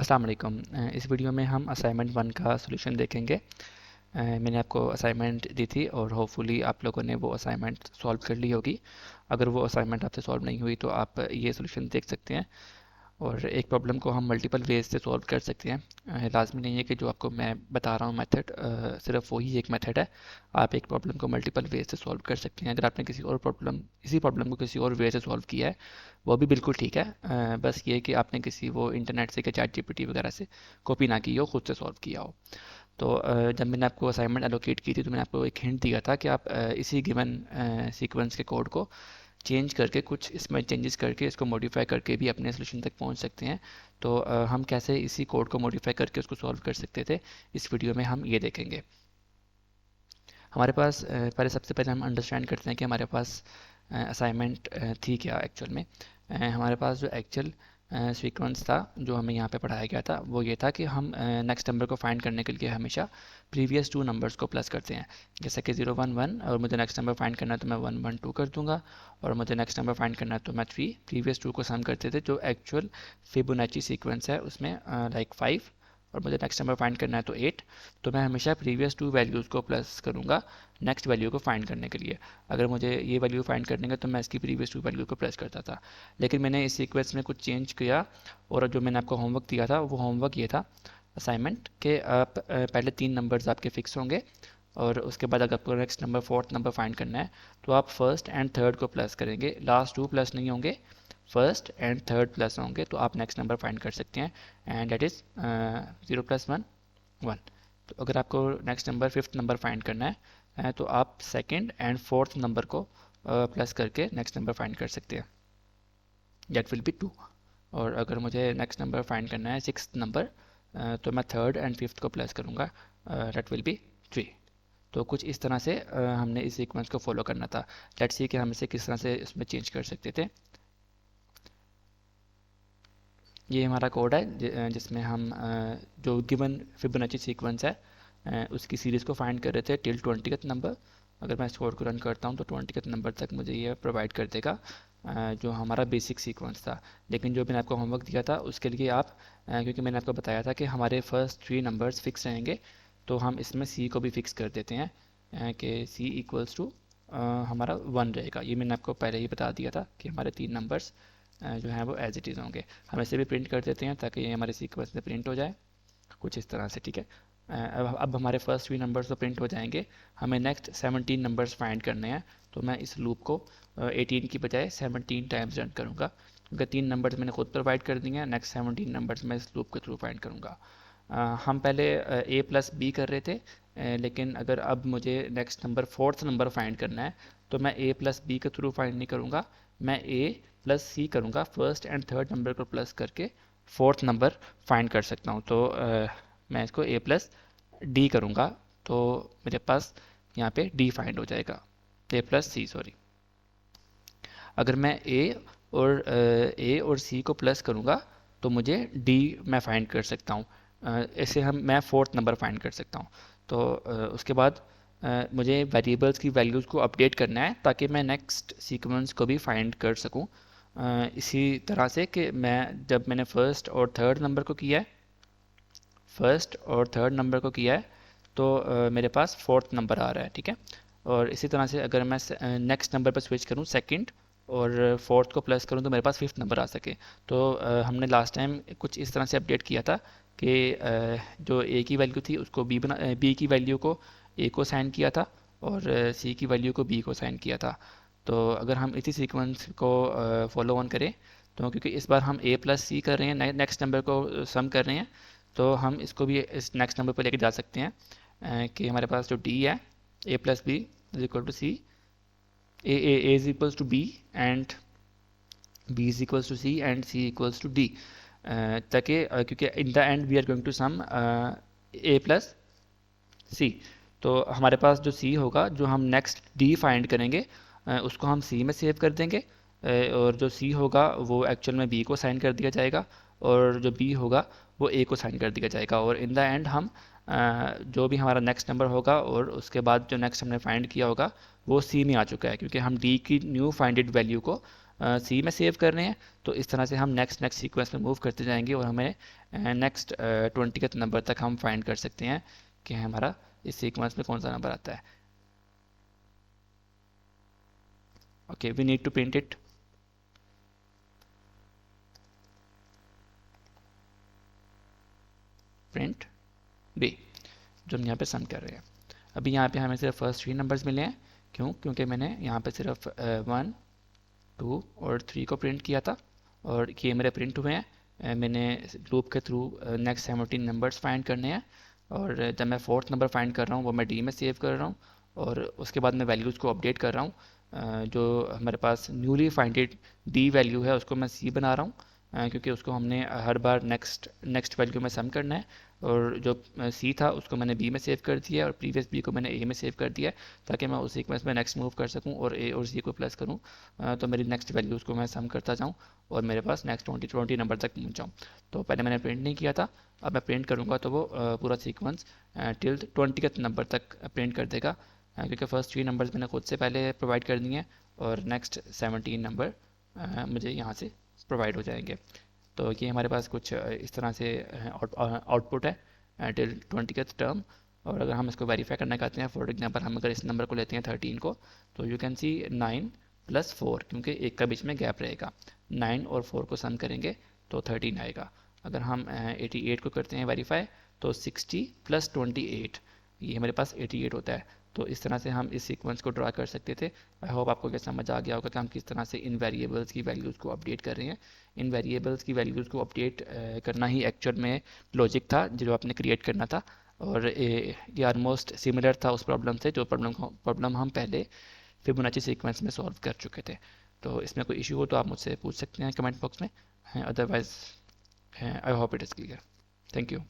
अस्सलाम वालेकुम। इस वीडियो में हम असाइनमेंट 1 का सॉल्यूशन देखेंगे। मैंने आपको असाइनमेंट दी थी और होपफुली आप लोगों ने वो असाइनमेंट सॉल्व कर ली होगी। अगर वो असाइनमेंट आपसे सॉल्व नहीं हुई तो आप ये सॉल्यूशन देख सकते हैं। और एक प्रॉब्लम को हम मल्टीपल वेज से सॉल्व कर सकते हैं। लाजमी नहीं है कि जो आपको मैं बता रहा हूँ मेथड सिर्फ वही एक मेथड है। आप एक प्रॉब्लम को मल्टीपल वेज से सॉल्व कर सकते हैं। अगर आपने किसी और प्रॉब्लम इसी प्रॉब्लम को किसी और वे से सॉल्व किया है वो भी बिल्कुल ठीक है। बस ये कि आपने किसी वो इंटरनेट से, चैट जीपीटी वगैरह से कॉपी ना की हो, खुद से सॉल्व किया हो। तो जब मैंने आपको असाइनमेंट एलोकेट की थी तो मैंने आपको एक हिंट दिया था कि आप इसी गिवन सीक्वेंस के कोड को चेंज करके, कुछ इसमें चेंजेस करके, इसको मॉडिफाई करके भी अपने सोल्यूशन तक पहुंच सकते हैं। तो हम कैसे इसी कोड को मॉडिफाई करके उसको सॉल्व कर सकते थे, इस वीडियो में हम ये देखेंगे। हमारे पास सबसे पहले हम अंडरस्टैंड करते हैं कि हमारे पास असाइनमेंट थी क्या एक्चुअल में। हमारे पास जो एक्चुअल सीक्वेंस था जो हमें यहाँ पे पढ़ाया गया था वो ये था कि हम नेक्स्ट नंबर को फाइंड करने के लिए हमेशा प्रीवियस टू नंबर्स को प्लस करते हैं। जैसे कि 0 1 1 और मुझे नेक्स्ट नंबर फाइंड करना है तो मैं 1 1 2 कर दूंगा, और मुझे नेक्स्ट नंबर फाइंड करना है तो मैं 3 प्रीवियस टू को सम करते थे जो एक्चुअल फिबोनाची सीक्वेंस है उसमें, लाइक 5। और मुझे नेक्स्ट नंबर फाइंड करना है तो 8। तो मैं हमेशा प्रीवियस टू वैल्यूज़ को प्लस करूँगा नेक्स्ट वैल्यू को फाइंड करने के लिए। अगर मुझे ये वैल्यू फाइंड करने का तो मैं इसकी प्रीवियस टू वैल्यू को प्लस करता था। लेकिन मैंने इस सीक्वेंस में कुछ चेंज किया, और जो मैंने आपको होमवर्क दिया था वो होमवर्क ये था असाइनमेंट के आप पहले 3 नंबर्स आपके फिक्स होंगे, और उसके बाद अगर आपको next number fourth number find करना है तो आप फर्स्ट एंड थर्ड को प्लस करेंगे। लास्ट टू प्लस नहीं होंगे, फर्स्ट एंड थर्ड प्लस होंगे, तो आप नेक्स्ट नंबर फाइंड कर सकते हैं। And that is 0 + 1 1। तो अगर आपको next number fifth number find करना है तो आप सेकंड एंड फोर्थ नंबर को प्लस करके नेक्स्ट नंबर फाइंड कर सकते हैं, डेट विल बी 2। और अगर मुझे नेक्स्ट नंबर फाइंड करना है सिक्स नंबर, तो मैं थर्ड एंड फिफ्थ को प्लस करूँगा, डेट विल बी 3। तो कुछ इस तरह से हमने इस सीक्वेंस को फॉलो करना था। लेट्स सी कि हम इसे किस तरह से इसमें चेंज कर सकते थे। ये हमारा कोड है जिसमें हम जो गिवन फिबोनाची सीक्वेंस है उसकी सीरीज़ को फाइंड कर रहे थे टिल 20th नंबर। अगर मैं इस कोड को रन करता हूँ तो 20th नंबर तक मुझे ये प्रोवाइड कर देगा, जो हमारा बेसिक सीक्वेंस था। लेकिन जो मैंने आपको होमवर्क दिया था उसके लिए आप, क्योंकि मैंने आपको बताया था कि हमारे फर्स्ट 3 नंबर्स फिक्स रहेंगे, तो हम इसमें सी को भी फिक्स कर देते हैं कि सी इक्वल्स टू हमारा 1 रहेगा। ये मैंने आपको पहले ही बता दिया था कि हमारे 3 नंबर्स जो हैं वो एज इट इज़ होंगे। हम इसे भी प्रिंट कर देते हैं ताकि ये हमारे सीक्वेंस में प्रिंट हो जाए कुछ इस तरह से, ठीक है। अब हमारे फर्स्ट 3 नंबर्स तो प्रिंट हो जाएंगे। हमें नेक्स्ट 17 नंबर्स फाइंड करने हैं, तो मैं इस लूप को 18 की बजाय 17 टाइम्स रन करूँगा, क्योंकि 3 नंबर्स मैंने खुद प्रोवाइड कर दिए हैं। नेक्स्ट 17 नंबर्स मैं इस लूप के थ्रू फाइंड करूँगा। हम पहले ए प्लस बी कर रहे थे, लेकिन अगर अब मुझे next number fourth number find करना है तो मैं ए प्लस बी के थ्रू फाइंड नहीं करूँगा, मैं ए प्लस सी करूँगा। फर्स्ट एंड थर्ड नंबर को प्लस करके फोर्थ नंबर फाइंड कर सकता हूँ। तो मैं इसको ए प्लस डी करूँगा, तो मेरे पास यहाँ पे डी फाइंड हो जाएगा, ए प्लस सी सॉरी। अगर मैं ए और सी को प्लस करूँगा तो मुझे डी मैं फाइंड कर सकता हूँ। ऐसे मैं फोर्थ नंबर फाइंड कर सकता हूँ। तो उसके बाद मुझे वेरिएबल्स की वैल्यूज़ को अपडेट करना है ताकि मैं नेक्स्ट सीक्वेंस को भी फाइंड कर सकूँ। इसी तरह से कि जब मैंने फर्स्ट और थर्ड नंबर को किया है, फर्स्ट और थर्ड नंबर को किया है, तो मेरे पास फोर्थ नंबर आ रहा है, ठीक है। और इसी तरह से अगर मैं नेक्स्ट नंबर पर स्विच करूँ सेकंड, और फोर्थ को प्लस करूँ तो मेरे पास फिफ्थ नंबर आ सके। तो हमने लास्ट टाइम कुछ इस तरह से अपडेट किया था कि जो ए की वैल्यू थी उसको बी की वैल्यू को ए को साइन किया था, और सी की वैल्यू को बी को साइन किया था। तो अगर हम इसी सीक्वेंस को फॉलो ऑन करें, तो क्योंकि इस बार हम ए प्लस सी कर रहे हैं, नेक्स्ट नंबर को सम कर रहे हैं, तो हम इसको भी इस नेक्स्ट नंबर पर लेके जा सकते हैं कि हमारे पास जो डी है, A plus B is equal to C, A is equals to B and B is equals to C and C equals to D, ताकि क्योंकि in the end we are going to sum A plus C. तो हमारे पास जो सी होगा, जो हम next D find करेंगे, उसको हम सी में सेव कर देंगे, और जो सी होगा वो एक्चुअल में बी को साइन कर दिया जाएगा, और जो बी होगा वो ए को साइन कर दिया जाएगा। और इन द एंड हम जो भी हमारा नेक्स्ट नंबर होगा और उसके बाद जो नेक्स्ट हमने फाइंड किया होगा वो सी में आ चुका है, क्योंकि हम डी की न्यू फाइंडेड वैल्यू को सी में सेव कर रहे हैं, तो इस तरह से हम नेक्स्ट नेक्स्ट सीक्वेंस में मूव करते जाएंगे और हमें नेक्स्ट 20th नंबर तक हम फाइंड कर सकते हैं कि हमारा इस सीक्वेंस में कौन सा नंबर आता है. Okay, we need to print it. Print B, जो हम यहाँ पे सम कर रहे हैं. अभी यहाँ पे हमें सिर्फ फर्स्ट 3 नंबर्स मिले हैं. क्यों? क्योंकि मैंने यहाँ पे सिर्फ 1, 2 और 3 को प्रिंट किया था और ये मेरे प्रिंट हुए हैं. मैंने लूप के थ्रू नेक्स्ट 17 नंबर्स फाइंड करने हैं और जब मैं फोर्थ नंबर फाइंड कर रहा हूँ वो मैं डी में सेव कर रहा हूँ और उसके बाद मैं वैल्यूज़ को अपडेट कर रहा हूँ. जो हमारे पास न्यूली फाइंडेड डी वैल्यू है उसको मैं सी बना रहा हूँ, क्योंकि उसको हमने हर बार नेक्स्ट नेक्स्ट वैल्यू में सम करना है. और जो सी था उसको मैंने बी में सेव कर दिया और प्रीवियस बी को मैंने ए में सेव कर दिया ताकि मैं उस सीक्वेंस में नेक्स्ट मूव कर सकूं और ए और सी को प्लस करूं. तो मेरी नेक्स्ट वैल्यूज़ को मैं सम करता जाऊं और मेरे पास नेक्स्ट 20 नंबर तक पहुंच जाऊं. तो पहले मैंने प्रिंट नहीं किया था, अब मैं प्रिंट करूंगा तो वो पूरा सीक्वेंस टिल 20th नंबर तक प्रिंट कर देगा, क्योंकि फर्स्ट 3 नंबर्स मैंने खुद से पहले प्रोवाइड कर दिए हैं और नेक्स्ट 17 नंबर मुझे यहाँ से प्रोवाइड हो जाएंगे. तो ये हमारे पास कुछ इस तरह से आउटपुट है टिल 20th टर्म. और अगर हम इसको वेरीफाई करना चाहते हैं, फॉर एग्जांपल हम अगर इस नंबर को लेते हैं 13 को, तो यू कैन सी 9 + 4, क्योंकि एक का बीच में गैप रहेगा. 9 और 4 को सम करेंगे तो 13 आएगा. अगर हम 88 को करते हैं वेरीफाई तो 60 + 28, ये हमारे पास 88 होता है. तो इस तरह से हम इस सीक्वेंस को ड्रा कर सकते थे. आई होप आपको क्या समझ आ गया होगा कि हम किस तरह से इन वेरिएबल्स की वैल्यूज़ को अपडेट कर रहे हैं. इन वेरिएबल्स की वैल्यूज़ को अपडेट करना ही एक्चुअल में लॉजिक था जो आपने क्रिएट करना था. और ये ऑलमोस्ट सिमिलर था उस प्रॉब्लम से जो प्रॉब्लम हम पहले फिबोनाची सीक्वेंस में सॉल्व कर चुके थे. तो इसमें कोई इशू हो तो आप मुझसे पूछ सकते हैं कमेंट बॉक्स में. Otherwise I hope it is clear. Thank you.